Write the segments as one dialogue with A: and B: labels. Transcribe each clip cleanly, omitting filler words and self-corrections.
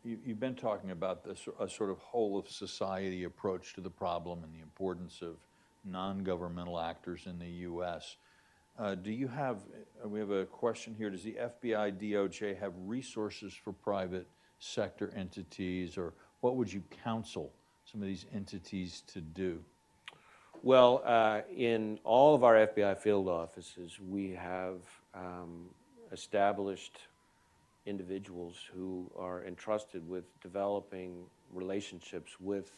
A: you've been talking about this a sort of whole of society approach to the problem and the importance of non-governmental actors in the U.S. Do you have, we have a question here, does the FBI, DOJ have resources for private sector entities, or what would you counsel some of these entities to do?
B: Well, in all of our FBI field offices, we have established individuals who are entrusted with developing relationships with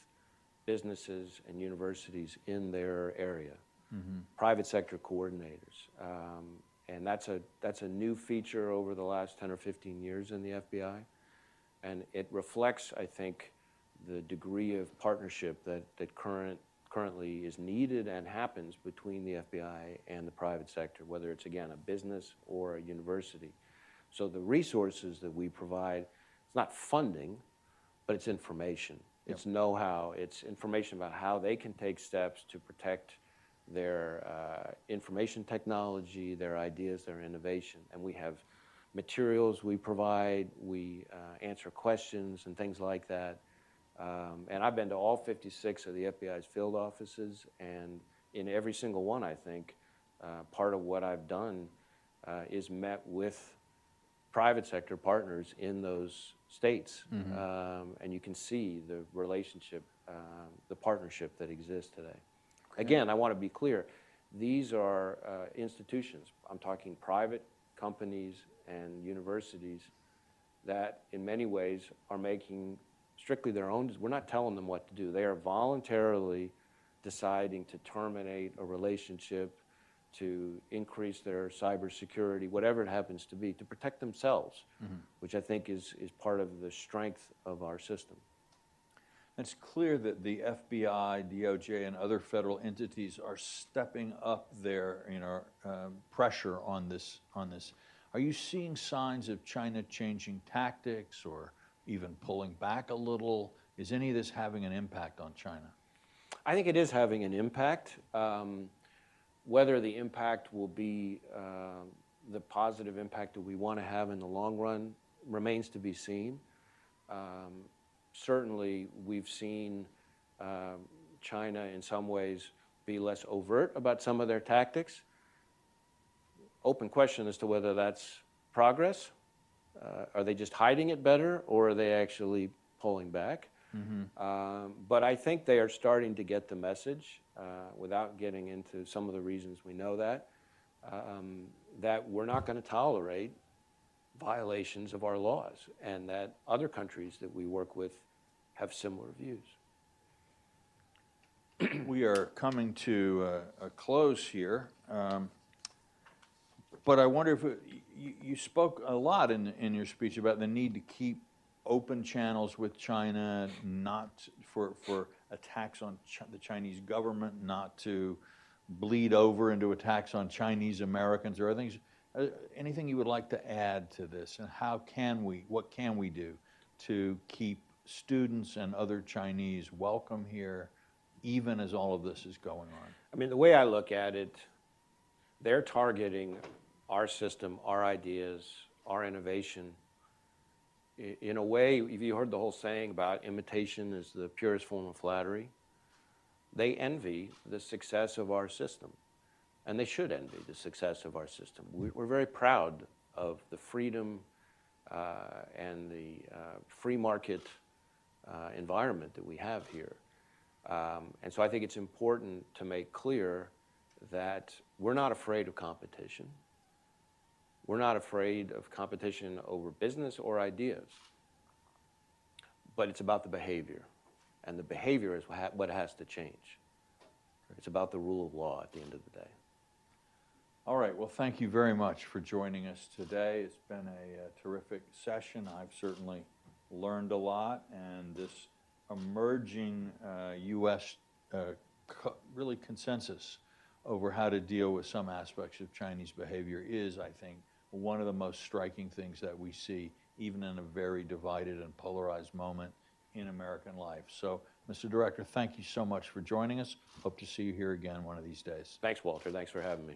B: businesses and universities in their area, private sector coordinators. And that's a new feature over the last 10 or 15 years in the FBI. And it reflects, I think, the degree of partnership that currently is needed and happens between the FBI and the private sector, whether it's, again, a business or a university. So the resources that we provide, it's not funding, but it's information. Yep. It's know-how. It's information about how they can take steps to protect their information technology, their ideas, their innovation. And we have materials we provide, we answer questions and things like that. And I've been to all 56 of the FBI's field offices, and in every single one, I think, part of what I've done is met with private sector partners in those states. And you can see the relationship, the partnership that exists today. Okay. Again, I want to be clear, these are institutions. I'm talking private companies and universities that in many ways are making strictly their own. We're not telling them what to do. They are voluntarily deciding to terminate a relationship, to increase their cybersecurity, whatever it happens to be, to protect themselves, which I think is part of the strength of our system.
A: It's clear that the FBI, DOJ, and other federal entities are stepping up their pressure on this. Are you seeing signs of China changing tactics or even pulling back a little? Is any of this having an impact on China?
B: I think it is having an impact. Whether the impact will be the positive impact that we want to have in the long run remains to be seen. Certainly, we've seen China in some ways be less overt about some of their tactics. Open question as to whether that's progress. Are they just hiding it better, or are they actually pulling back? But I think they are starting to get the message, without getting into some of the reasons we know that we're not going to tolerate violations of our laws, and that other countries that we work with have similar views.
A: We are coming to a close here, but I wonder if you spoke a lot in your speech about the need to keep open channels with China, not for attacks on the Chinese government, not to bleed over into attacks on Chinese Americans or other things. Anything you would like to add to this, and what can we do to keep students and other Chinese welcome here, even as all of this is going on?
B: I mean, the way I look at it, they're targeting our system, our ideas, our innovation. In a way, if you heard the whole saying about imitation is the purest form of flattery, they envy the success of our system. And they should envy the success of our system. We're very proud of the freedom and the free market environment that we have here. And so I think it's important to make clear that we're not afraid of competition. We're not afraid of competition over business or ideas. But it's about the behavior. And the behavior is what has to change. It's about the rule of law at the end of the day.
A: All right. Well, thank you very much for joining us today. It's been a terrific session. I've certainly learned a lot. And this emerging U.S. Really consensus over how to deal with some aspects of Chinese behavior is, I think, one of the most striking things that we see, even in a very divided and polarized moment in American life. So, Mr. Director, thank you so much for joining us. Hope to see you here again one of these days.
B: Thanks, Walter. Thanks for having me.